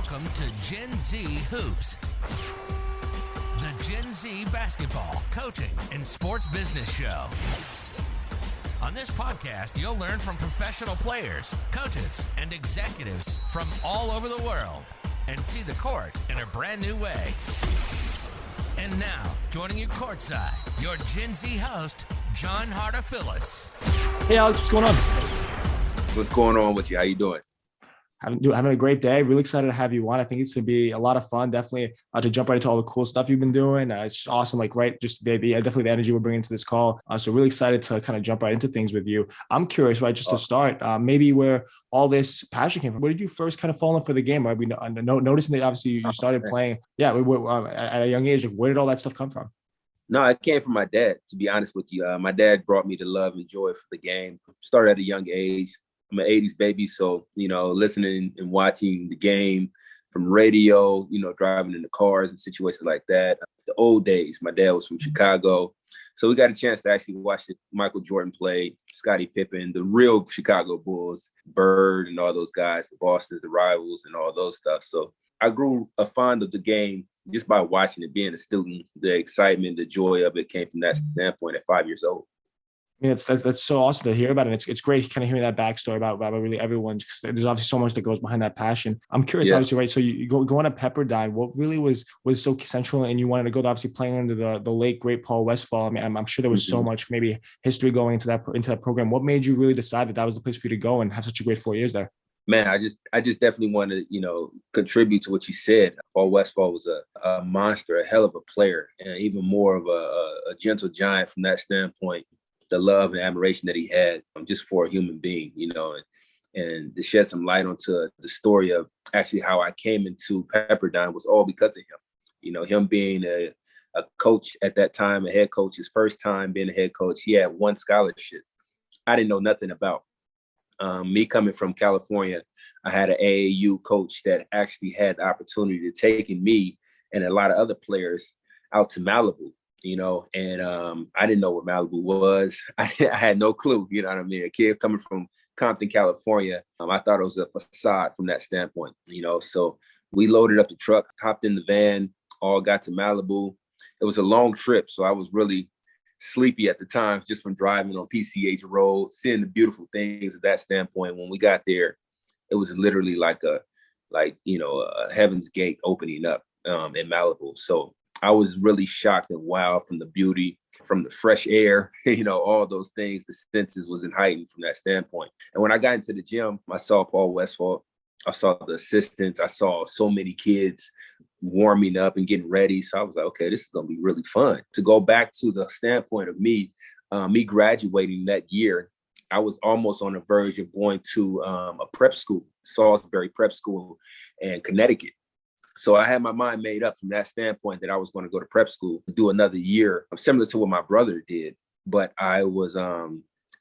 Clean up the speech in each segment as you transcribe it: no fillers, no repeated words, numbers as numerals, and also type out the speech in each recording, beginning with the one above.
Welcome to Gen Z Hoops, the Gen Z basketball, coaching, and sports business show. On this podcast, you'll learn from professional players, coaches, and executives from all over the world and see the court in a brand new way. And now, joining you courtside, your Gen Z host, John Hartofilis. Hey, Alex, what's going on? What's going on with you? How you doing? Having a great day. Really excited to have you on. I think it's going to be a lot of fun. Definitely to jump right into all the cool stuff you've been doing. It's awesome. Just definitely the energy we're bringing to this call. So really excited to kind of jump right into things with you. I'm curious, right, just to start, maybe where all this passion came from. Where did you first kind of fall in for the game? Right? Noticing that obviously you started playing. Yeah, at a young age. Where did all that stuff come from? No, it came from my dad, to be honest with you. My dad brought me to love and joy for the game. Started at a young age. I'm an 80s baby, so, listening and watching the game from radio, driving in the cars and situations like that. The old days, my dad was from Chicago. So we got a chance to actually watch Michael Jordan play, Scottie Pippen, the real Chicago Bulls, Bird and all those guys, the Boston, the rivals and all those stuff. So I grew fond of the game just by watching it, being a student. The excitement, the joy of it came from that standpoint at 5 years old. I mean, that's so awesome to hear about, and it's great kind of hearing that backstory about really everyone. There's obviously so much that goes behind that passion. I'm curious, obviously, right? So you going to Pepperdine. What really was so central, and you wanted to go to obviously playing under the late great Paul Westphal. I mean, I'm sure there was so much maybe history going into that program. What made you really decide that was the place for you to go and have such a great 4 years there? Man, I just definitely want to, contribute to what you said. Paul Westphal was a monster, a hell of a player, and even more of a gentle giant from that standpoint. The love and admiration that he had just for a human being, and to shed some light onto the story of actually how I came into Pepperdine was all because of him. Him being a coach at that time, a head coach, his first time being a head coach, he had one scholarship I didn't know nothing about. Me coming from California, I had an AAU coach that actually had the opportunity to take me and a lot of other players out to Malibu. And I didn't know what Malibu was. I had no clue, you know what I mean? A kid coming from Compton, California, I thought it was a facade from that standpoint, So we loaded up the truck, hopped in the van, all got to Malibu. It was a long trip, so I was really sleepy at the time just from driving on PCH Road, seeing the beautiful things at that standpoint. When we got there, it was literally like a heaven's gate opening up in Malibu. So I was really shocked and wowed from the beauty, from the fresh air, all those things. The senses wasn't heightened from that standpoint. And when I got into the gym, I saw Paul Westphal. I saw the assistants. I saw so many kids warming up and getting ready. So I was like, okay, this is going to be really fun. To go back to the standpoint of me graduating that year, I was almost on the verge of going to a prep school, Salisbury Prep School in Connecticut. So I had my mind made up from that standpoint that I was going to go to prep school, do another year, similar to what my brother did. But I was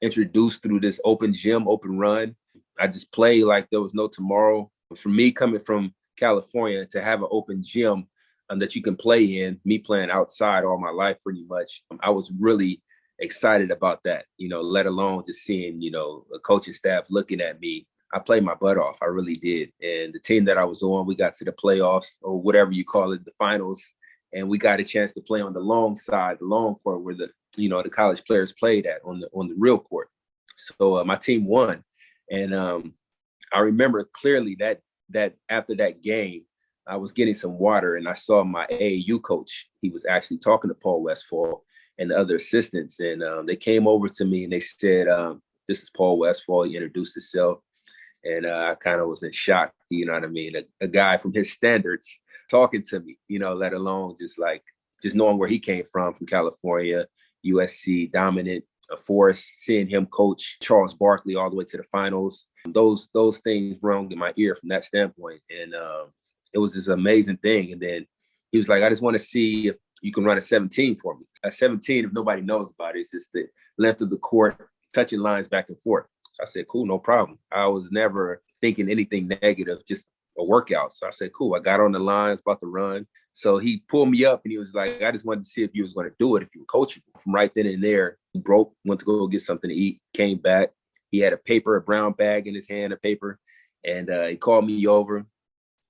introduced through this open gym, open run. I just played like there was no tomorrow. For me, coming from California, to have an open gym that you can play in, me playing outside all my life pretty much, I was really excited about that, let alone just seeing, a coaching staff looking at me. I played my butt off. I really did. And the team that I was on, we got to the playoffs or whatever you call it, the finals. And we got a chance to play on the long side, the long court where the college players played at on the real court. So my team won. And I remember clearly that after that game, I was getting some water and I saw my AAU coach. He was actually talking to Paul Westphal and the other assistants. And they came over to me and they said, this is Paul Westphal. He introduced himself. And I kind of was in shock, you know what I mean? A guy from his standards talking to me, let alone just knowing where he came from California, USC, dominant force, seeing him coach Charles Barkley all the way to the finals. Those things rung in my ear from that standpoint. And it was this amazing thing. And then he was like, I just want to see if you can run a 17 for me. A 17, if nobody knows about it, it's just the length of the court, touching lines back and forth. So I said, cool, no problem. I was never thinking anything negative, just a workout. So I said, cool. I got on the lines, about to run. So he pulled me up and he was like, I just wanted to see if you was going to do it, if you were coaching. From right then and there, he broke, went to go get something to eat, came back. He had a brown bag in his hand, a paper. And he called me over.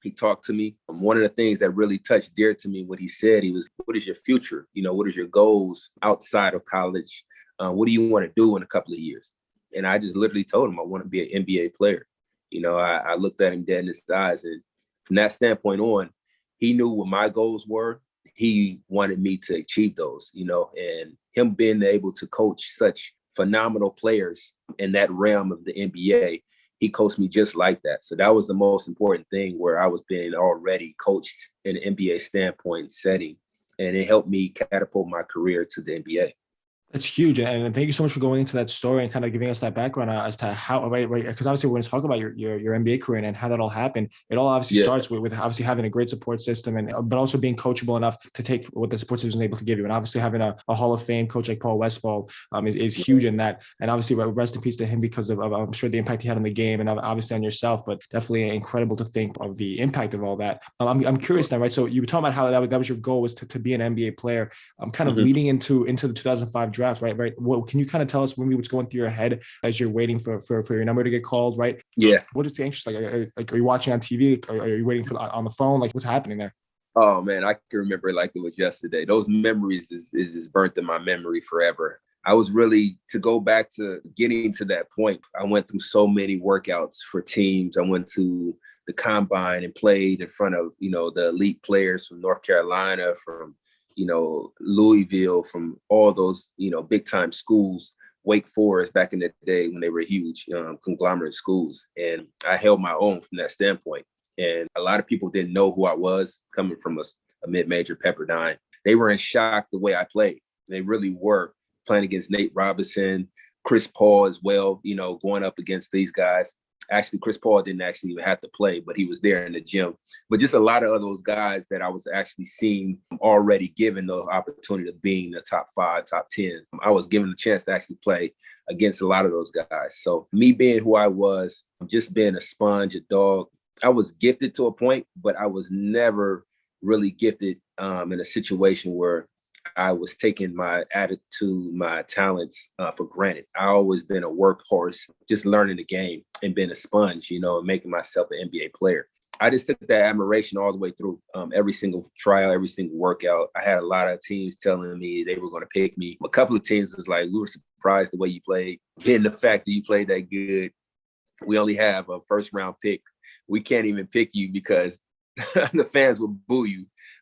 He talked to me. One of the things that really touched dear to me, what he said, he was, what is your future? What is your goals outside of college? What do you want to do in a couple of years? And I just literally told him I want to be an NBA player. I looked at him dead in his eyes. And from that standpoint on, he knew what my goals were. He wanted me to achieve those, and him being able to coach such phenomenal players in that realm of the NBA, he coached me just like that. So that was the most important thing, where I was being already coached in an NBA standpoint setting, and it helped me catapult my career to the NBA. That's huge. And thank you so much for going into that story and kind of giving us that background as to how, right? Because obviously we're going to talk about your NBA career and how that all happened. It all obviously starts with obviously having a great support system, but also being coachable enough to take what the support system is able to give you. And obviously having a Hall of Fame coach like Paul Westphal is huge in that. And obviously rest in peace to him because of I'm sure the impact he had on the game and obviously on yourself, but definitely incredible to think of the impact of all that. I'm curious now, right? So you were talking about how that was your goal, was to be an NBA player. Kind of leading into the 2005 draft, right? What can you kind of tell us maybe what's going through your head as you're waiting for your number to get called, right? Yeah. What is the anxious like? Are you watching on TV? Are you waiting for on the phone? Like, what's happening there? Oh man, I can remember it like it was yesterday. Those memories is burnt in my memory forever. I was really, to go back to getting to that point, I went through so many workouts for teams. I went to the combine and played in front of, the elite players from North Carolina, from Louisville, from all those, big time schools, Wake Forest back in the day when they were huge conglomerate schools. And I held my own from that standpoint. And a lot of people didn't know who I was coming from a mid-major Pepperdine. They were in shock the way I played. They really were, playing against Nate Robinson, Chris Paul as well, going up against these guys. Actually, Chris Paul didn't actually even have to play, but he was there in the gym. But just a lot of those guys that I was actually seeing already given the opportunity of being the top 5, top 10. I was given the chance to actually play against a lot of those guys. So me being who I was, just being a sponge, a dog, I was gifted to a point, but I was never really gifted in a situation where I was taking my attitude, my talents for granted. I always been a workhorse, just learning the game and being a sponge, and making myself an NBA player. I just took that admiration all the way through every single trial, every single workout. I had a lot of teams telling me they were going to pick me. A couple of teams was like, we were surprised the way you played. Given the fact that you played that good, we only have a first round pick. We can't even pick you because the fans will boo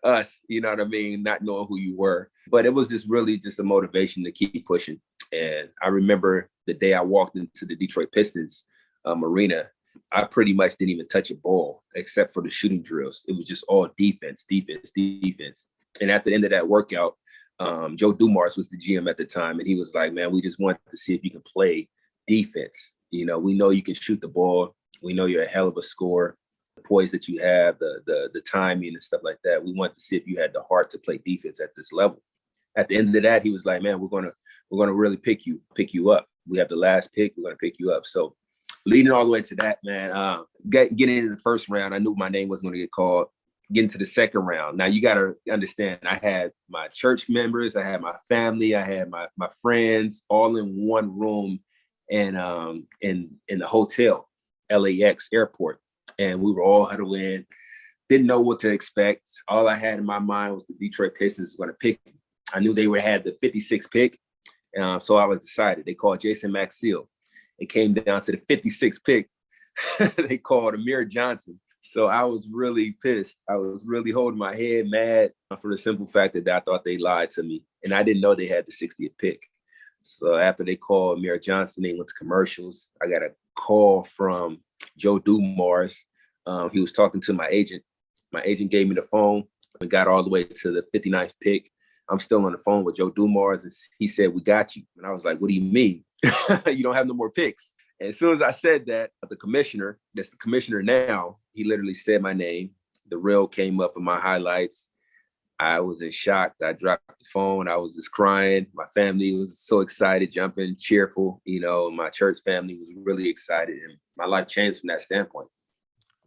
us, you know what I mean? Not knowing who you were. But it was just really just a motivation to keep pushing. And I remember the day I walked into the Detroit Pistons arena, I pretty much didn't even touch a ball except for the shooting drills. It was just all defense. And at the end of that workout, Joe Dumars was the GM at the time. And he was like, man, we just wanted to see if you can play defense. We know you can shoot the ball. We know you're a hell of a scorer. The poise that you have, the timing and stuff like that. We want to see if you had the heart to play defense at this level. At the end of that, he was like, man, we're gonna really pick you up. We have the last pick, we're gonna pick you up. So leading all the way to that, man, getting into the first round, I knew my name wasn't gonna get called. Getting to the second round. Now you gotta understand, I had my church members, I had my family, I had my friends all in one room and in the hotel, LAX airport. And we were all huddled in, didn't know what to expect. All I had in my mind was the Detroit Pistons was going to pick me. I knew they had the 56th pick, so I was decided. They called Jason Maxiell. It came down to the 56th pick. They called Amir Johnson. So I was really pissed. I was really holding my head mad for the simple fact that I thought they lied to me. And I didn't know they had the 60th pick. So after they called Amir Johnson, they went to commercials. I got a call from Joe Dumars. He was talking to my agent. My agent gave me the phone. We got all the way to the 59th pick. I'm still on the phone with Joe Dumars, and he said, we got you. And I was like, what do you mean? You don't have no more picks. And as soon as I said that, the commissioner, that's the commissioner now, he literally said my name. The reel came up in my highlights. I was in shock. I dropped the phone. I was just crying. My family was so excited, jumping, cheerful. My church family was really excited. And my life changed from that standpoint.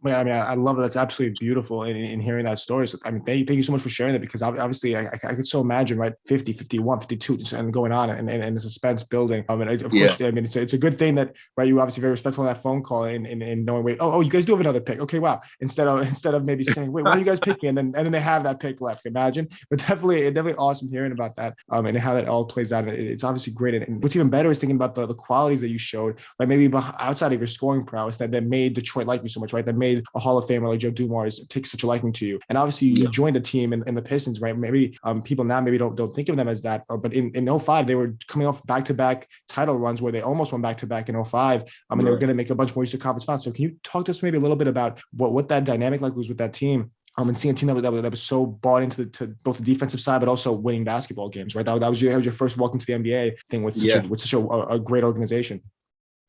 I love it. That's absolutely beautiful in hearing that story. So, I mean, thank you so much for sharing that, because obviously I could so imagine, right? 50, 51, 52, and going on, and the suspense building. And of Yeah. course, I mean, it's a good thing that, right, you were obviously very respectful in that phone call and knowing, wait, you guys do have another pick. Okay, wow. Instead of maybe saying, wait, why do you guys pick me? And then they have that pick left. Imagine. But definitely awesome hearing about that, and how that all plays out. It's obviously great. And what's even better is thinking about the qualities that you showed, right? Maybe outside of your scoring prowess that made Detroit like you so much, right? That made a Hall of Famer like Joe Dumars take such a liking to you. And obviously you joined a team in the Pistons, right? Maybe people now maybe don't think of them as that, but in 05, they were coming off back-to-back title runs where they almost went back-to-back in 05. And they were going to make a bunch more Eastern Conference finals. So can you talk to us maybe a little bit about what that dynamic like was with that team? And seeing a team that was so bought into to both the defensive side, but also winning basketball games, right? That was your first welcome to the NBA thing with such a great organization.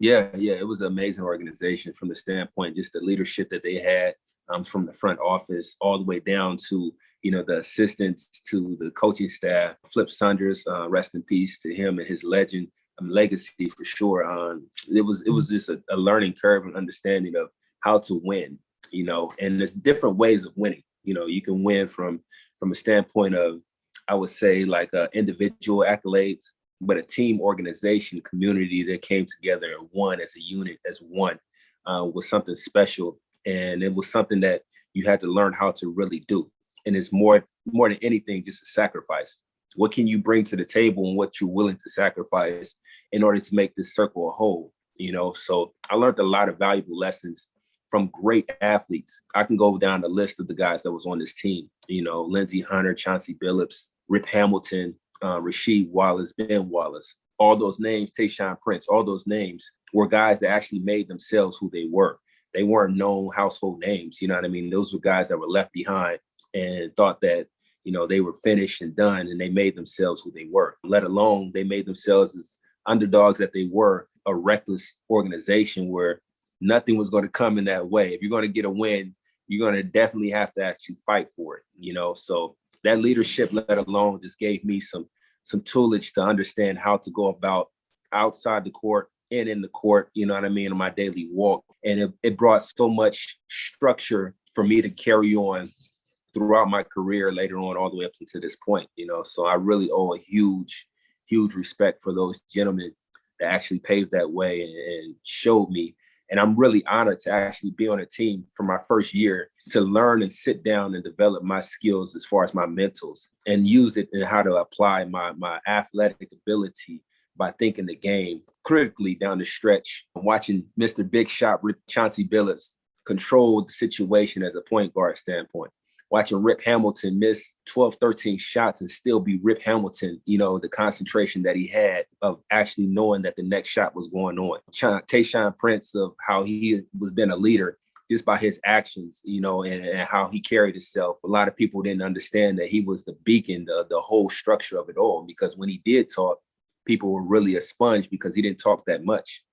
Yeah, it was an amazing organization from the standpoint, just the leadership that they had, from the front office all the way down to, the assistants, to the coaching staff. Flip Saunders, rest in peace to him and his legacy for sure. It was just a learning curve and understanding of how to win, and there's different ways of winning. You can win from a standpoint of, I would say, like individual accolades, but a team organization community that came together and won as a unit, as one, was something special. And it was something that you had to learn how to really do. And it's more than anything, just a sacrifice. What can you bring to the table and what you're willing to sacrifice in order to make this circle a whole? So I learned a lot of valuable lessons from great athletes. I can go down the list of the guys that was on this team, Lindsey Hunter, Chauncey Billups, Rip Hamilton, Rasheed Wallace, Ben Wallace, all those names, Tayshaun Prince, all those names were guys that actually made themselves who they were. They weren't known household names. You know what I mean? Those were guys that were left behind and thought that, they were finished and done, and they made themselves who they were, let alone they made themselves as underdogs that they were, a reckless organization where nothing was going to come in that way. If you're going to get a win, you're going to definitely have to actually fight for it, So that leadership, let alone, just gave me some toolage to understand how to go about outside the court and in the court, you know what I mean, on my daily walk. And it brought so much structure for me to carry on throughout my career later on, all the way up to this point, So I really owe a huge, huge respect for those gentlemen that actually paved that way and showed me. And I'm really honored to actually be on a team for my first year to learn and sit down and develop my skills as far as my mentals and use it in how to apply my athletic ability by thinking the game critically down the stretch. Watching Mr. Big Shot Chauncey Billups control the situation as a point guard standpoint. Watching Rip Hamilton miss 12, 13 shots and still be Rip Hamilton, the concentration that he had of actually knowing that the next shot was going on. Tayshaun Prince, of how he was been a leader just by his actions, and how he carried himself. A lot of people didn't understand that he was the beacon, the whole structure of it all, because when he did talk, people were really a sponge because he didn't talk that much.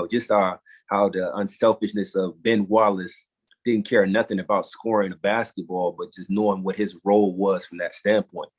Just how the unselfishness of Ben Wallace didn't care nothing about scoring a basketball, but just knowing what his role was from that standpoint.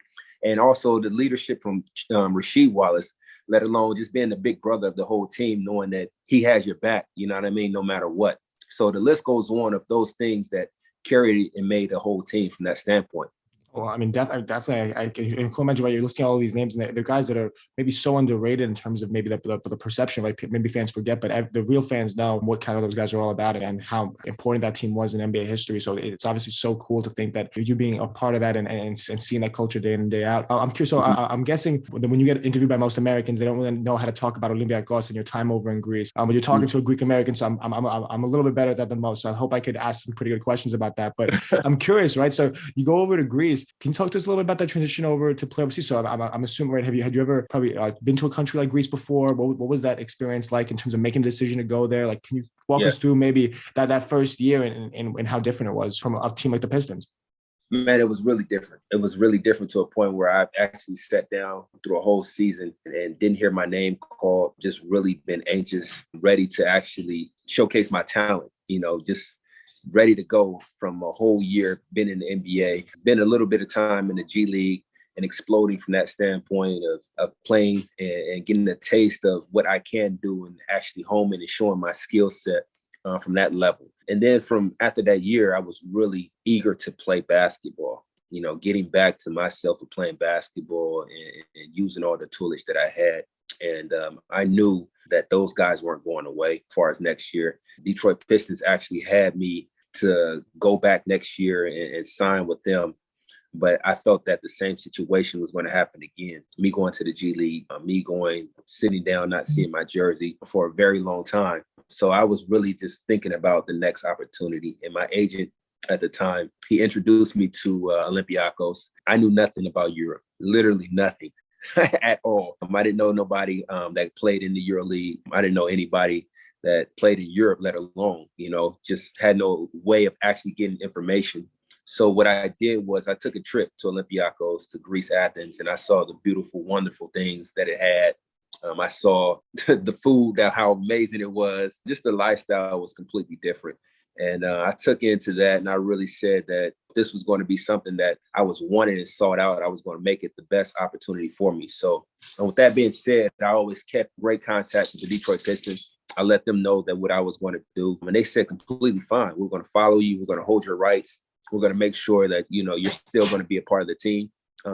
And also the leadership from Rasheed Wallace, let alone just being the big brother of the whole team, knowing that he has your back, you know what I mean, no matter what. So the list goes on of those things that carried and made the whole team from that standpoint. Well, I mean, definitely, I can imagine, right? You're listing all of these names, and they're guys that are maybe so underrated in terms of maybe the perception, right? Maybe fans forget, but the real fans know what kind of those guys are all about and how important that team was in NBA history. So it's obviously so cool to think that you being a part of that and seeing that culture day in and day out. I'm curious. So I'm guessing when you get interviewed by most Americans, they don't really know how to talk about Olympiacos and your time over in Greece. But you're talking to a Greek American, so I'm a little bit better at that than most. So I hope I could ask some pretty good questions about that. But I'm curious, right? So you go over to Greece. Can you talk to us a little bit about that transition over to play overseas? So I'm assuming, right? Had you ever probably been to a country like Greece before? What was that experience like in terms of making the decision to go there? Like, can you walk us through maybe that first year and how different it was from a team like the Pistons? Man, it was really different. It was really different to a point where I've actually sat down through a whole season and didn't hear my name called, just really been anxious, ready to actually showcase my talent, just ready to go from a whole year, been in the NBA, been a little bit of time in the G League and exploding from that standpoint of playing and getting a taste of what I can do and actually homing and showing my skill set from that level. And then from after that year, I was really eager to play basketball, getting back to myself of playing basketball and using all the toolage that I had. And I knew that those guys weren't going away as far as next year. Detroit Pistons actually had me to go back next year and sign with them. But I felt that the same situation was going to happen again. Me going to the G League, sitting down, not seeing my jersey for a very long time. So I was really just thinking about the next opportunity. And my agent at the time, he introduced me to Olympiacos. I knew nothing about Europe, literally nothing at all. I didn't know nobody that played in the EuroLeague. I didn't know anybody that played in Europe, let alone, just had no way of actually getting information. So what I did was I took a trip to Olympiacos, to Greece, Athens, and I saw the beautiful, wonderful things that it had. I saw the food, how amazing it was. Just the lifestyle was completely different. And I took into that, and I really said that this was going to be something that I was wanting and sought out. I was going to make it the best opportunity for me. So with that being said, I always kept great contact with the Detroit Pistons. I let them know that what I was going to do. And they said completely fine. We're going to follow you. We're going to hold your rights. We're going to make sure that, you're still going to be a part of the team,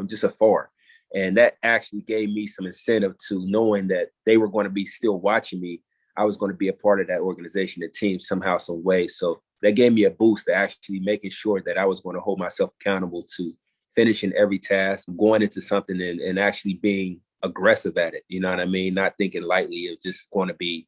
just afar. And that actually gave me some incentive to knowing that they were going to be still watching me. I was going to be a part of that organization, the team, somehow, some way. So that gave me a boost to actually making sure that I was going to hold myself accountable to finishing every task, going into something and actually being aggressive at it. You know what I mean? Not thinking lightly of just going to be,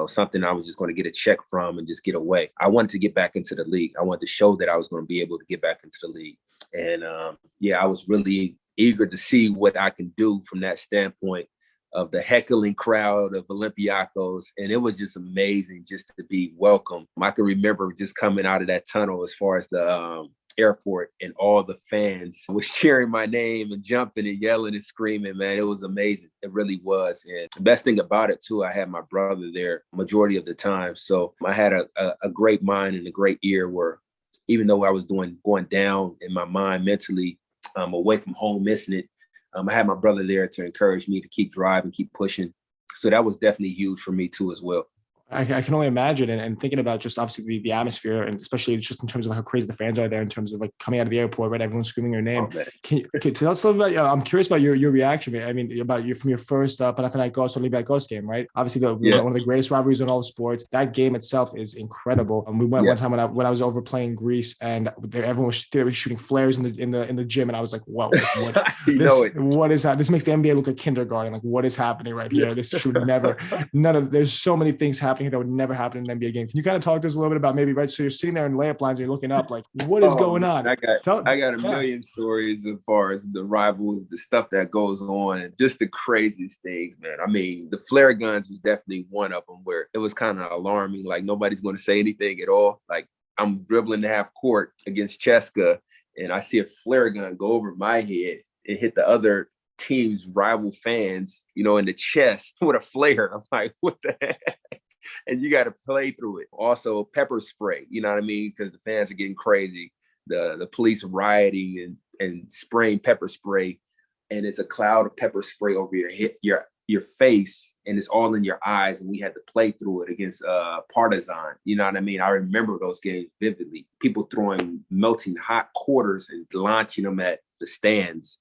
something I was just going to get a check from and just get away. I wanted to get back into the league. I wanted to show that I was going to be able to get back into the league. And I was really eager to see what I can do from that standpoint of the heckling crowd of Olympiacos. And it was just amazing just to be welcome. I can remember just coming out of that tunnel as far as the airport, and all the fans was cheering my name and jumping and yelling and screaming, man. It was amazing. It really was. And the best thing about it too, I had my brother there majority of the time. So I had a great mind and a great ear, where even though I was going down in my mind mentally, away from home, missing it, I had my brother there to encourage me to keep driving, keep pushing. So that was definitely huge for me too as well. I can only imagine, and thinking about just obviously the atmosphere, and especially just in terms of how crazy the fans are there, in terms of like coming out of the airport, right? Everyone's screaming your name. Oh, Can you tell us a little about? I'm curious about your reaction. I mean, about from your first Panathinaikos Olympiacos game, right? Obviously, one of the greatest rivalries in all of sports. That game itself is incredible. We went one time when I was over playing Greece, and everyone was shooting flares in the gym, and I was like, "Whoa, what is that? This makes the NBA look like kindergarten. Like, what is happening right here? This should never. There's so many things happening that would never happen in an NBA game." Can you kind of talk to us a little bit about maybe, right? So you're sitting there in layup lines and you're looking up, like, what is going on? I got a million stories as far as the rivalry, the stuff that goes on, and just the craziest things, man. I mean, the flare guns was definitely one of them, where it was kind of alarming. Like, nobody's going to say anything at all. Like, I'm dribbling to half court against Cheska, and I see a flare gun go over my head and hit the other team's rival fans, in the chest with a flare. I'm like, what the heck? And you got to play through it. Also, pepper spray, you know what I mean? Because the fans are getting crazy. The police rioting and spraying pepper spray. And it's a cloud of pepper spray over your face, and it's all in your eyes. And we had to play through it against Partizan. You know what I mean? I remember those games vividly. People throwing melting hot quarters and launching them at the stands,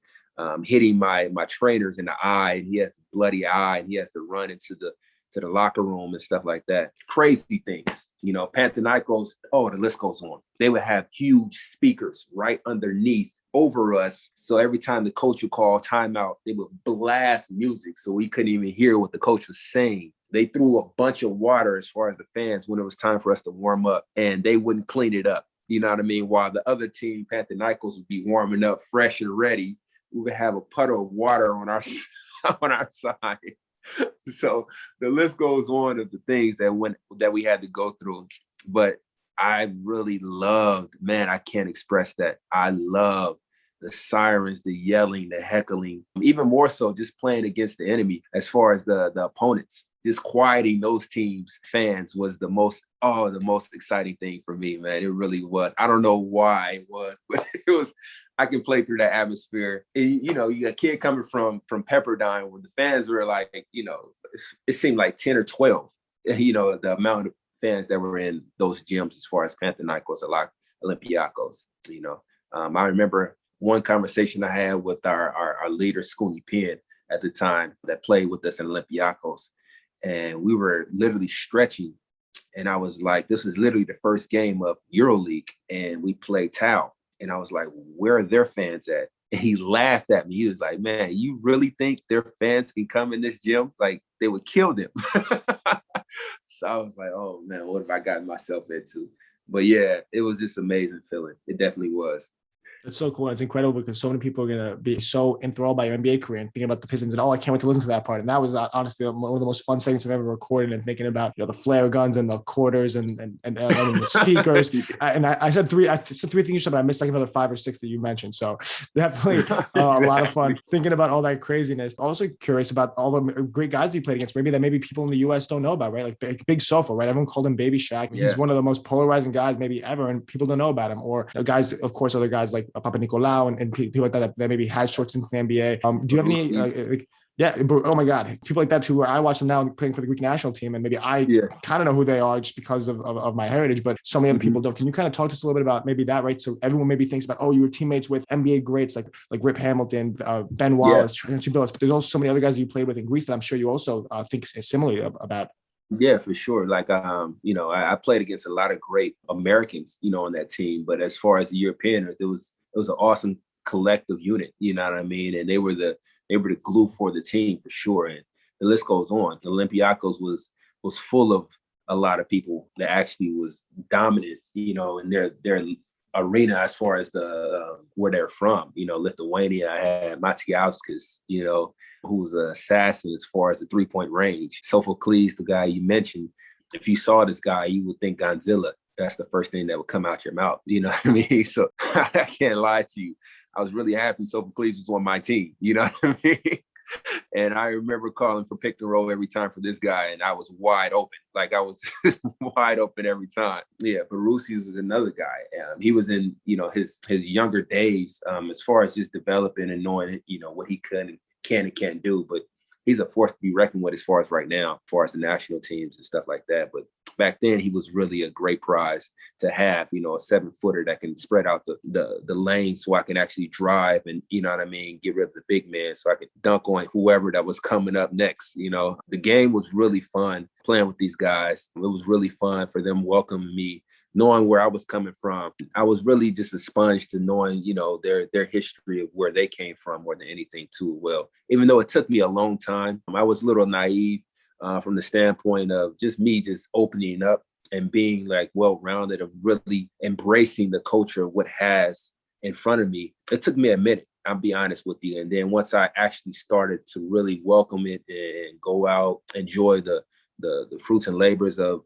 hitting my trainers in the eye. And he has a bloody eye, and he has to run into the locker room and stuff like that. Crazy things, Panathinaikos, the list goes on. They would have huge speakers right underneath over us. So every time the coach would call timeout, they would blast music so we couldn't even hear what the coach was saying. They threw a bunch of water as far as the fans when it was time for us to warm up, and they wouldn't clean it up. You know what I mean? While the other team, Panathinaikos, would be warming up fresh and ready, we would have a puddle of water on our side. So the list goes on of the things that we had to go through. But I really loved, man, I can't express that. I love the sirens, the yelling, the heckling, even more so just playing against the enemy as far as the opponents. Just quieting those teams' fans was the most exciting thing for me, man. It really was. I don't know why it was, but it was. I can play through that atmosphere. And, you got a kid coming from Pepperdine, where the fans were like, it seemed like 10 or 12, the amount of fans that were in those gyms as far as Panathinaikos, Olympiacos. I remember one conversation I had with our leader, Scooney Penn, at the time that played with us in Olympiacos. And we were literally stretching. And I was like, this is literally the first game of EuroLeague. And we played Tau. And I was like, where are their fans at? And he laughed at me. He was like, man, you really think their fans can come in this gym? Like, they would kill them. So I was like, oh, man, what have I gotten myself into? But yeah, it was just amazing feeling. It definitely was. It's so cool. It's incredible because so many people are going to be so enthralled by your NBA career and thinking about the Pistons and, I can't wait to listen to that part. And that was honestly one of the most fun segments I've ever recorded, and thinking about, the flare guns and the quarters and the speakers. I said three things you said, but I missed like another 5 or 6 that you mentioned. So definitely Exactly. a lot of fun thinking about all that craziness. Also curious about all the great guys you played against, maybe people in the US don't know about, right? Like Big Sofa, right? Everyone called him Baby Shaq. He's one of the most polarizing guys maybe ever, and people don't know about him. Or guys, of course, other guys like Papa Nicolau and people like that maybe had short stints in the NBA. Do you have any, oh my God, people like that too, where I watch them now playing for the Greek national team, and maybe I kind of know who they are just because of my heritage, but so many other people don't. Can you kind of talk to us a little bit about maybe that, right? So everyone maybe thinks about, you were teammates with NBA greats like Rip Hamilton, Ben Wallace, Chauncey Billups, but there's also so many other guys that you played with in Greece that I'm sure you also think similarly about. Yeah, for sure. Like, I played against a lot of great Americans, on that team. But as far as the Europeans, it was an awesome collective unit. You know what I mean? And they were the glue for the team for sure. And the list goes on. Olympiacos was full of a lot of people that actually was dominant, in their arena as far as the where they're from. Lithuania, I had Macijauskas, who was an assassin as far as the 3-point range. Sophocles, the guy you mentioned, if you saw this guy, you would think Godzilla. That's the first thing that would come out your mouth. You know what I mean? So I can't lie to you. I was really happy Sophocles was on my team. You know what I mean? And I remember calling for pick and roll every time for this guy, and I was wide open. Like, I was just wide open every time. Yeah, Barusius was another guy. He was in, his younger days, as far as just developing and knowing, what he can and can't do. But he's a force to be reckoned with as far as right now, as far as the national teams and stuff like that. But back then, he was really a great prize to have, a 7-footer that can spread out the lane so I can actually drive and, get rid of the big man so I could dunk on whoever that was coming up next. The game was really fun playing with these guys. It was really fun for them welcoming me, knowing where I was coming from. I was really just a sponge to knowing, their history of where they came from more than anything too. Well, even though it took me a long time, I was a little naive from the standpoint of just me just opening up and being like well-rounded, of really embracing the culture of what has in front of me. It took me a minute, I'll be honest with you. And then once I actually started to really welcome it and go out, enjoy the fruits and labors of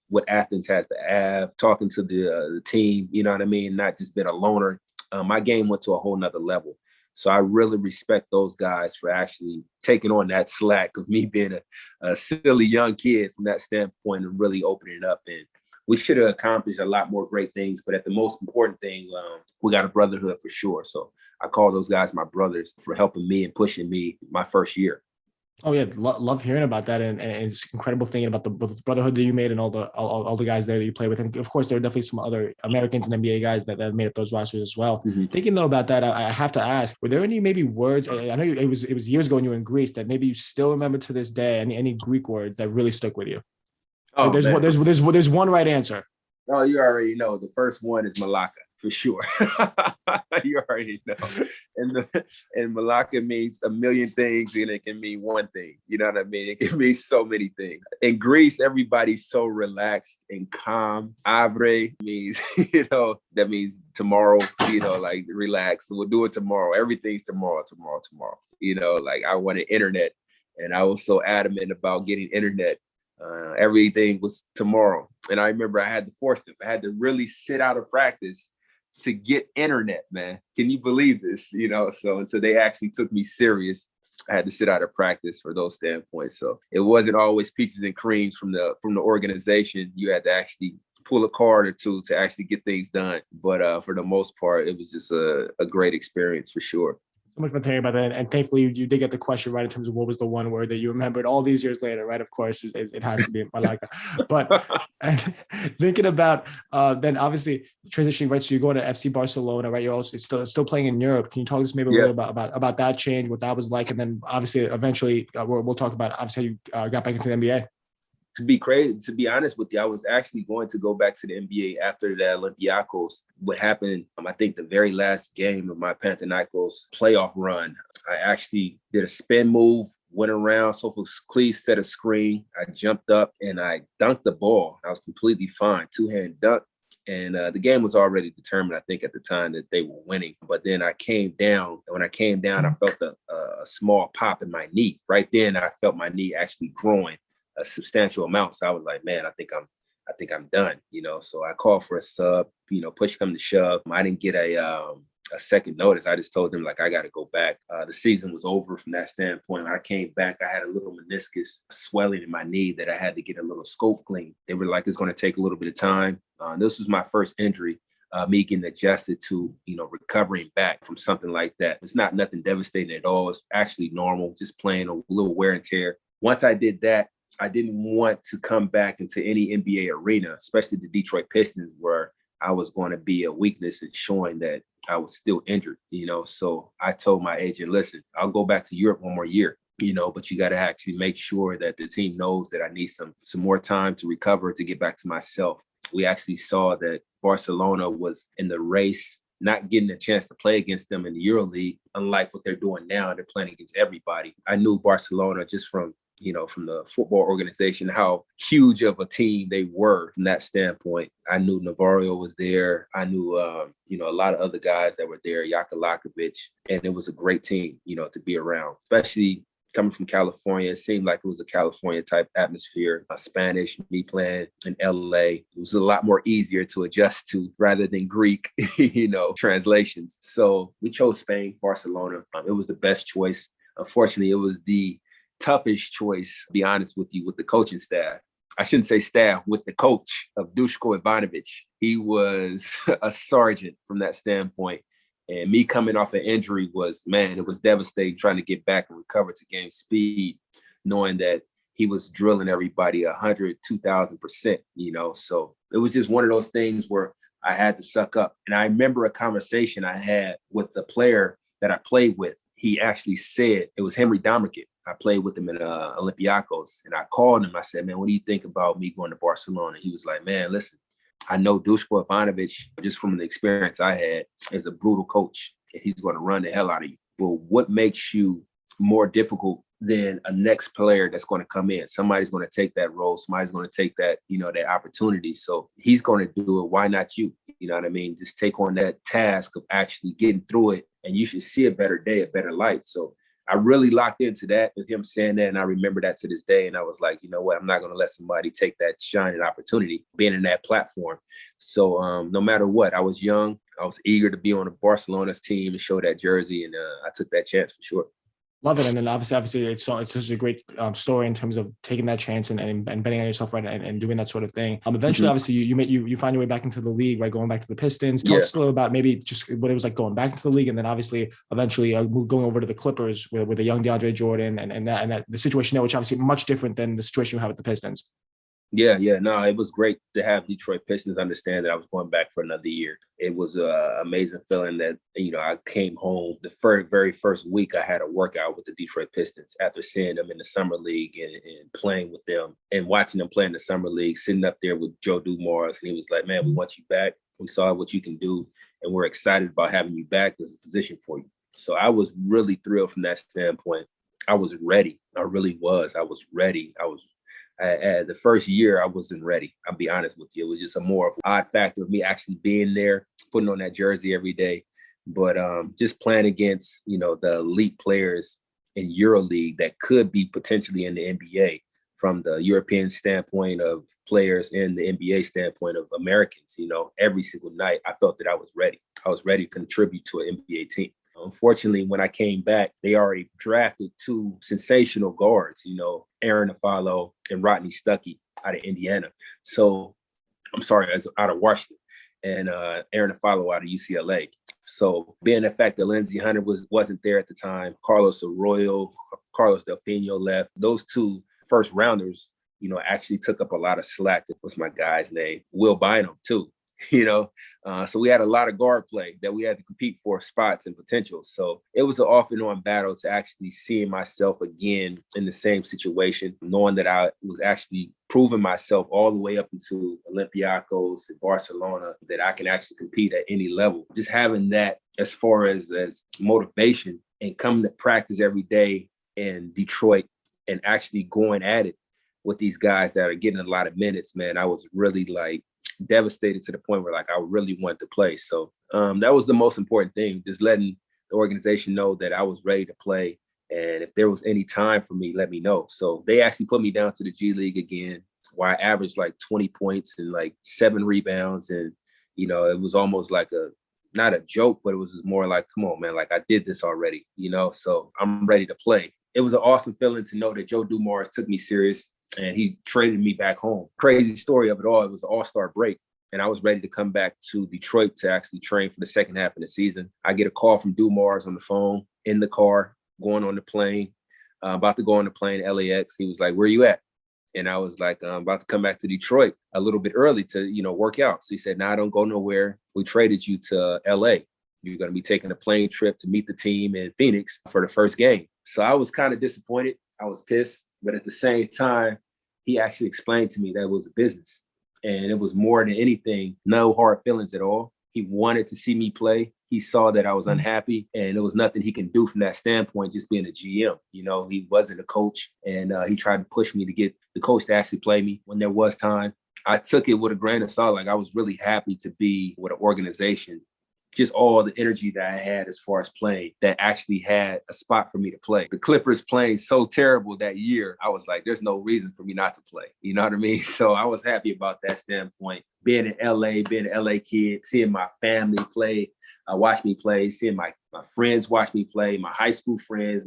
what Athens has to have, talking to the team, you know what I mean? Not just being a loner. My game went to a whole nother level. So I really respect those guys for actually taking on that slack of me being a silly young kid from that standpoint and really opening it up. And we should have accomplished a lot more great things. But at the most important thing, we got a brotherhood for sure. So I call those guys my brothers for helping me and pushing me my first year. Oh yeah, love hearing about that, and it's incredible thinking about the brotherhood that you made and all the guys there that you play with. And of course, there are definitely some other Americans and NBA guys that have made up those rosters as well. Mm-hmm. Thinking though about that, I have to ask: were there any maybe words? I know it was years ago when you were in Greece that maybe you still remember to this day. Any Greek words that really stuck with you? Oh, there's one right answer. Oh, you already know. The first one is Malaka. For sure. You already know. And Malaka means a million things, and it can mean one thing. You know what I mean? It can mean so many things. In Greece, everybody's so relaxed and calm. Avre means, that means tomorrow, like relax. We'll do it tomorrow. Everything's tomorrow. Like I wanted internet, and I was so adamant about getting internet. Everything was tomorrow. And I remember I had to force them. I had to really sit out of practice to get internet, man. Can you believe this? So until they actually took me serious, I had to sit out of practice for those standpoints. So it wasn't always peaches and creams from the organization. You had to actually pull a card or two to actually get things done. But for the most part, it was just a great experience for sure. So much fun hearing about that. And thankfully you did get the question right in terms of what was the one word that you remembered all these years later, right? Of course, it has to be Malaka. But and thinking about then obviously transitioning, right? So you're going to FC Barcelona, right? You're also still playing in Europe. Can you talk to us maybe a little about that change, what that was like? And then obviously eventually we'll talk about obviously how you got back into the NBA. To be honest with you, I was actually going to go back to the NBA after the Olympiacos. What happened, I think the very last game of my Panathinaikos playoff run, I actually did a spin move, went around, Sophocles Cleese set a screen. I jumped up and I dunked the ball. I was completely fine, two-hand dunk. And the game was already determined, I think, at the time that they were winning. But then I came down. And when I came down, I felt a small pop in my knee. Right then, I felt my knee actually growing a substantial amount. So I was like, man, I think I'm done, So I called for a sub, push come to shove. I didn't get a second notice. I just told them like, I got to go back. The season was over from that standpoint. When I came back, I had a little meniscus swelling in my knee that I had to get a little scope clean. They were like, it's going to take a little bit of time. This was my first injury. Me getting adjusted to, recovering back from something like that. It's not nothing devastating at all. It's actually normal, just playing a little wear and tear. Once I did that, I didn't want to come back into any NBA arena, especially the Detroit Pistons, where I was going to be a weakness and showing that I was still injured, So I told my agent, listen, I'll go back to Europe one more year, but you got to actually make sure that the team knows that I need some more time to recover, to get back to myself. We actually saw that Barcelona was in the race, not getting a chance to play against them in the EuroLeague, unlike what they're doing now. They're playing against everybody. I knew Barcelona just from the football organization, how huge of a team they were from that standpoint. I knew Navarro was there. I knew, a lot of other guys that were there, Jaka Lakovic, and it was a great team, to be around, especially coming from California. It seemed like it was a California type atmosphere. Spanish, me playing in LA, it was a lot more easier to adjust to rather than Greek, translations. So we chose Spain, Barcelona. It was the best choice. Unfortunately, it was the toughest choice, to be honest with you, with the coaching staff. I shouldn't say staff, with the coach of Duško Ivanović. He was a sergeant from that standpoint. And me coming off an injury it was devastating trying to get back and recover to gain speed, knowing that he was drilling everybody 100, 2,000%, So it was just one of those things where I had to suck up. And I remember a conversation I had with the player that I played with. He actually said, it was Henry Domerkit. I played with him in Olympiacos, and I called him. I said, man, what do you think about me going to Barcelona? He was like, man, listen, I know Duško Ivanović, just from the experience I had, is a brutal coach, and he's going to run the hell out of you. But what makes you more difficult than a next player that's going to come in? Somebody's going to take that role. Somebody's going to take that, that opportunity. So he's going to do it. Why not you? You know what I mean? Just take on that task of actually getting through it, and you should see a better day, a better light. So I really locked into that with him saying that. And I remember that to this day. And I was like, you know what? I'm not going to let somebody take that shining opportunity being in that platform. So no matter what, I was young. I was eager to be on the Barcelona's team and show that jersey. And I took that chance for sure. Love it. And then obviously it's such a great story in terms of taking that chance and betting on yourself, right, and doing that sort of thing. Eventually, obviously, you find your way back into the league, right, going back to the Pistons. Talk us a little about maybe just what it was like going back into the league, and then obviously eventually going over to the Clippers with a young DeAndre Jordan and that the situation there, which obviously much different than the situation you have with the Pistons. Yeah. No, it was great to have Detroit Pistons understand that I was going back for another year. It was an amazing feeling that, I came home the very first week. I had a workout with the Detroit Pistons after seeing them in the summer league and playing with them and watching them play in the summer league, sitting up there with Joe Dumars. And he was like, man, we want you back. We saw what you can do. And we're excited about having you back. There's a position for you. So I was really thrilled from that standpoint. I was ready. I really was. I was ready. The first year, I wasn't ready. I'll be honest with you. It was just a more of an odd factor of me actually being there, putting on that jersey every day. But just playing against, the elite players in EuroLeague that could be potentially in the NBA from the European standpoint of players and the NBA standpoint of Americans, every single night, I felt that I was ready. I was ready to contribute to an NBA team. Unfortunately, when I came back, they already drafted two sensational guards, Aaron Afalo and Rodney Stuckey out of Indiana. So, out of Washington. and Aaron Afalo out of UCLA. So being the fact that Lindsey Hunter wasn't there at the time, Carlos Arroyo, Carlos Delfino left, those two first rounders, actually took up a lot of slack. What's my guy's name? Will Bynum too. So we had a lot of guard play that we had to compete for spots and potential. So it was an off and on battle to actually seeing myself again in the same situation, knowing that I was actually proving myself all the way up into Olympiacos and Barcelona, that I can actually compete at any level. Just having that as far as motivation and coming to practice every day in Detroit and actually going at it with these guys that are getting a lot of minutes, man, I was really devastated to the point where I really wanted to play. So that was the most important thing, just letting the organization know that I was ready to play. And if there was any time for me, let me know. So they actually put me down to the G League again, where I averaged 20 points and 7 rebounds. And, it was almost not a joke, but it was just more come on, man, I did this already, so I'm ready to play. It was an awesome feeling to know that Joe Dumars took me serious and he traded me back home. Crazy story of it all. It was an all-star break, and I was ready to come back to Detroit to actually train for the second half of the season. I get a call from Dumars on the phone, in the car, going on the plane, about to go on the plane to LAX. He was like, "Where you at?" And I was like, I'm about to come back to Detroit a little bit early to, work out. So he said, "Nah, don't go nowhere. We traded you to LA. You're going to be taking a plane trip to meet the team in Phoenix for the first game." So I was kind of disappointed. I was pissed. But at the same time, he actually explained to me that it was a business. And it was more than anything, no hard feelings at all. He wanted to see me play. He saw that I was unhappy, and there was nothing he can do from that standpoint, just being a GM. He wasn't a coach, and he tried to push me to get the coach to actually play me when there was time. I took it with a grain of salt. I was really happy to be with an organization, just all the energy that I had as far as playing, that actually had a spot for me to play. The Clippers playing so terrible that year, I was like, there's no reason for me not to play. You know what I mean? So I was happy about that standpoint. Being in LA, being an LA kid, seeing my family play, watch me play, seeing my friends watch me play, my high school friends,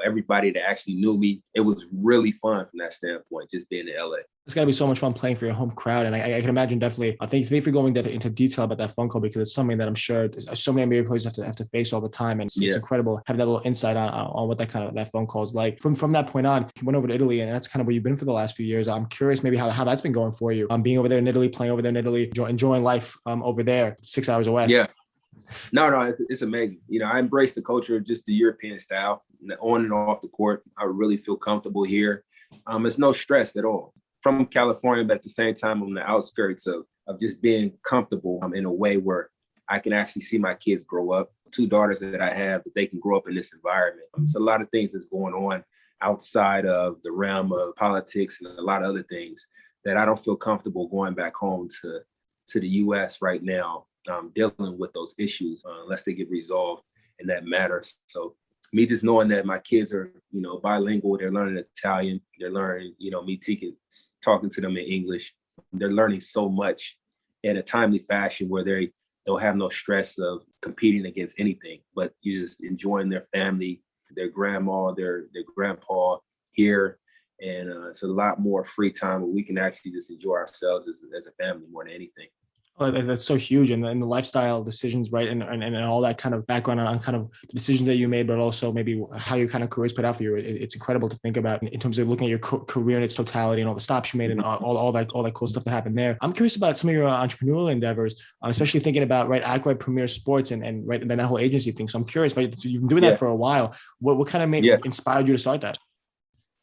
everybody that actually knew me. It was really fun from that standpoint, just being in LA. It's got to be so much fun playing for your home crowd. And I can imagine definitely, I think for going into detail about that phone call, because it's something that I'm sure so many NBA players have to face all the time. And it's incredible having that little insight on what that phone call is like. From that point on, you went over to Italy, and that's kind of where you've been for the last few years. I'm curious maybe how that's been going for you. Being over there in Italy, playing over there in Italy, enjoying life over there, 6 hours away. Yeah. No, it's amazing. I embrace the culture of just the European style, on and off the court. I really feel comfortable here. It's no stress at all. From California, but at the same time, I'm on the outskirts of just being comfortable in a way where I can actually see my kids grow up. 2 daughters that I have, that they can grow up in this environment. It's a lot of things that's going on outside of the realm of politics and a lot of other things that I don't feel comfortable going back home to the U.S. right now, dealing with those issues unless they get resolved in that matter. So me just knowing that my kids are, bilingual, they're learning Italian, they're learning, me talking to them in English. They're learning so much in a timely fashion where they'll have no stress of competing against anything, but you're just enjoying their family, their grandma, their grandpa here. And it's a lot more free time where we can actually just enjoy ourselves as a family more than anything. Oh, that's so huge. And the lifestyle decisions, right? And all that kind of background on kind of the decisions that you made, but also maybe how your kind of careers put out for you. It's incredible to think about in terms of looking at your career in its totality and all the stops you made and all that cool stuff that happened there. I'm curious about some of your entrepreneurial endeavors, especially thinking about, right, Ackright Premier Sports and right, and then that whole agency thing. So I'm curious, right? So you've been doing that for a while. What kind of inspired you to start that?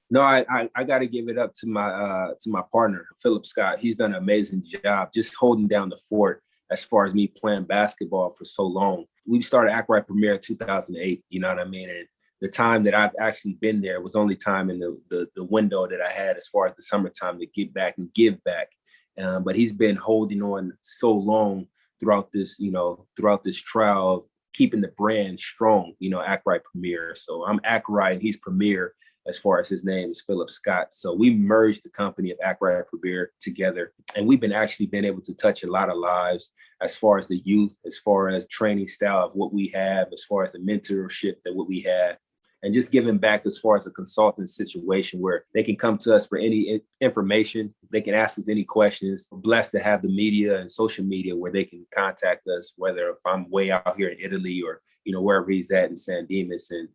No, I got to give it up to my partner, Philip Scott. He's done an amazing job just holding down the fort as far as me playing basketball for so long. We started Ackright Premier in 2008, you know what I mean? And the time that I've actually been there was only time in the window that I had as far as the summertime to get back and give back. But he's been holding on so long throughout this trial of keeping the brand strong, Ackright Premier. So I'm Ackright, he's Premier. As far as his name is Philip Scott. So we merged the company of Ackright Premier together. And we've been able to touch a lot of lives as far as the youth, as far as training style of what we have, as far as the mentorship that what we have. and just giving back as far as a consultant situation where they can come to us for any information. They can ask us any questions. We're blessed to have the media and social media where they can contact us, whether if I'm way out here in Italy or, wherever he's at in San Dimas. And,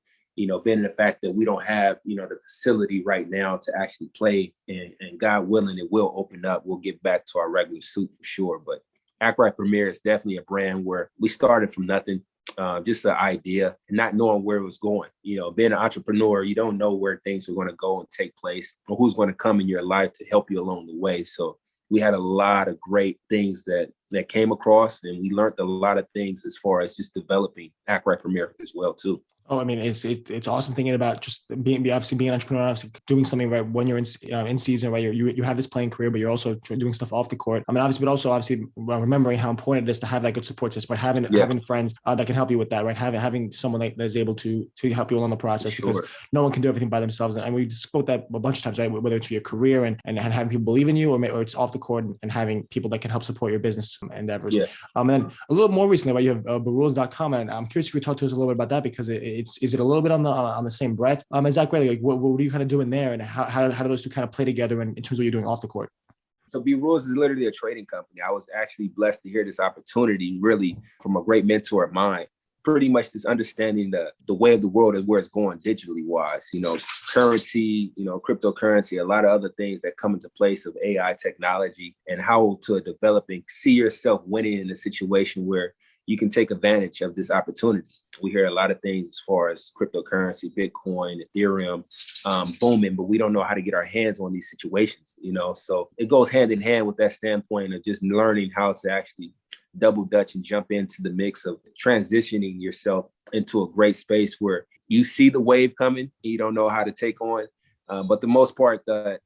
being the fact that we don't have, the facility right now to actually play, and God willing, it will open up. We'll get back to our regular suit for sure. But Ackright Premier is definitely a brand where we started from nothing. Just the idea and not knowing where it was going. Being an entrepreneur, you don't know where things are going to go and take place or who's going to come in your life to help you along the way. So we had a lot of great things that came across, and we learned a lot of things as far as just developing Ackright Premier as well too. Oh, I mean, it's awesome thinking about just being an entrepreneur, obviously doing something right when you're in season, right? You have this playing career, but you're also doing stuff off the court. I mean, obviously, remembering how important it is to have that good support system, right? Having friends that can help you with that, right? Having someone that is able to help you along the process, because no one can do everything by themselves. And we spoke that a bunch of times, right? Whether it's your career and having people believe in you, or it's off the court and having people that can help support your business endeavors. Yeah. And then a little more recently, right? You have Barules.com, and I'm curious if you could talk to us a little bit about that, because is it a little bit on the same breadth as Ackright? Like what are you kind of doing there, and how do those two kind of play together in terms of what you're doing off the court? So B Rules is literally a trading company. I was actually blessed to hear this opportunity really from a great mentor of mine. Pretty much just understanding the way of the world and where it's going digitally wise, currency, cryptocurrency, a lot of other things that come into place of AI technology, and how to develop and see yourself winning in a situation where you can take advantage of this opportunity. We hear a lot of things as far as cryptocurrency, Bitcoin, Ethereum, booming, but we don't know how to get our hands on these situations, So it goes hand in hand with that standpoint of just learning how to actually double dutch and jump into the mix of transitioning yourself into a great space where you see the wave coming, and you don't know how to take on. But the most part, that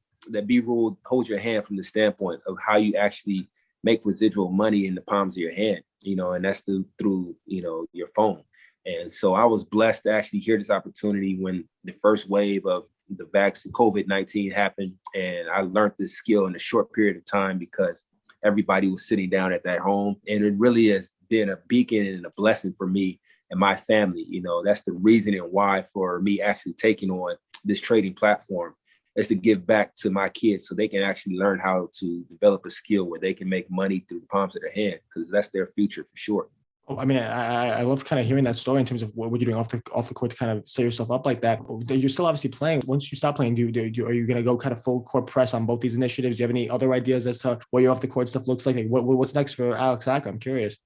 B-Rule holds your hand from the standpoint of how you actually make residual money in the palms of your hand, and that's through your phone. And so I was blessed to actually hear this opportunity when the first wave of the vaccine, COVID-19 happened. And I learned this skill in a short period of time because everybody was sitting down at that home. And it really has been a beacon and a blessing for me and my family. That's the reason and why for me actually taking on this trading platform, is to give back to my kids so they can actually learn how to develop a skill where they can make money through the palms of their hand, because that's their future for sure. I mean, I love kind of hearing that story in terms of what you're doing off the court to kind of set yourself up like that. You're still obviously playing. Once you stop playing, are you going to go kind of full court press on both these initiatives? Do you have any other ideas as to what your off the court stuff looks like? What's next for Alex Acker? I'm curious.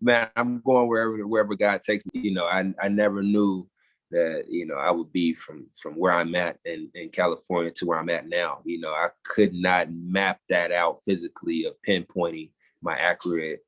Man, I'm going wherever God takes me. I never knew that, I would be from where I'm at in California to where I'm at now. I could not map that out physically of pinpointing my accurate,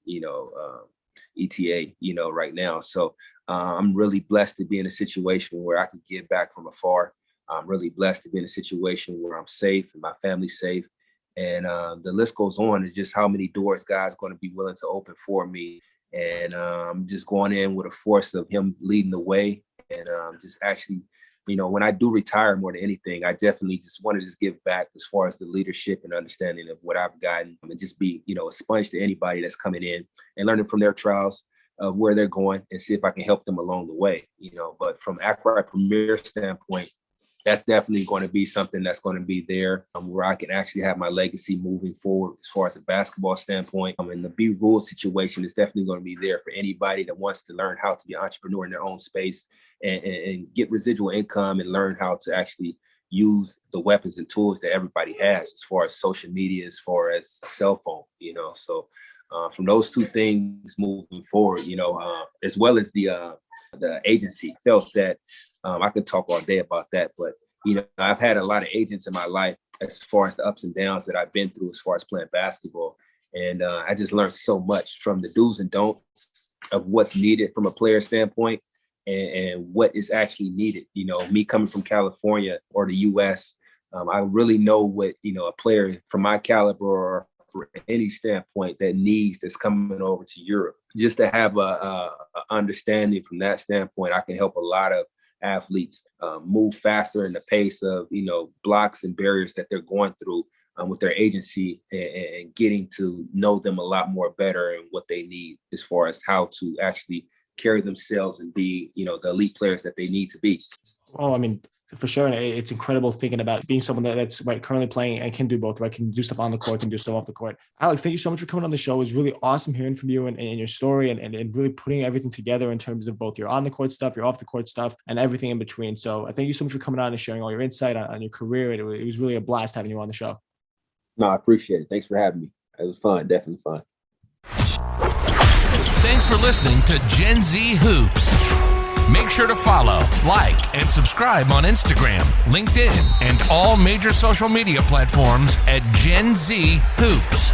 ETA, right now. So I'm really blessed to be in a situation where I can give back from afar. I'm really blessed to be in a situation where I'm safe and my family's safe. And the list goes on. It's just how many doors God's going to be willing to open for me. And I'm just going in with a force of him leading the way. And just actually, when I do retire, more than anything, I definitely just want to just give back as far as the leadership and understanding of what I've gotten, and just be, a sponge to anybody that's coming in and learning from their trials of where they're going, and see if I can help them along the way, But from Ackright Premier standpoint, that's definitely going to be something that's going to be there, where I can actually have my legacy moving forward as far as a basketball standpoint. And the B-Rule situation is definitely going to be there for anybody that wants to learn how to be an entrepreneur in their own space and get residual income and learn how to actually use the weapons and tools that everybody has as far as social media, as far as cell phone, So from those two things moving forward, as well as the agency, felt that I could talk all day about that, but I've had a lot of agents in my life as far as the ups and downs that I've been through as far as playing basketball, and I just learned so much from the do's and don'ts of what's needed from a player standpoint and what is actually needed. Me coming from California or the U.S., I really know what a player from my caliber or for any standpoint that's coming over to Europe. Just to have a understanding from that standpoint, I can help a lot of athletes move faster in the pace of blocks and barriers that they're going through with their agency, and getting to know them a lot more better and what they need as far as how to actually carry themselves and be, the elite players that they need to be. Well, I mean, for sure. And it's incredible thinking about being someone that's right, currently playing and can do both, right? Can do stuff on the court, can do stuff off the court. Alex, thank you so much for coming on the show. It was really awesome hearing from you and your story and really putting everything together in terms of both your on the court stuff, your off the court stuff, and everything in between. So I thank you so much for coming on and sharing all your insight on your career. It was really a blast having you on the show. No, I appreciate it. Thanks for having me. It was fun. Definitely fun. Thanks for listening to Gen Z Hoops. Make sure to follow, like, and subscribe on Instagram, LinkedIn, and all major social media platforms at Gen Z Hoops.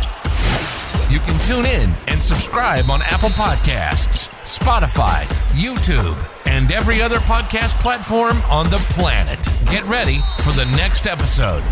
You can tune in and subscribe on Apple Podcasts, Spotify, YouTube, and every other podcast platform on the planet. Get ready for the next episode.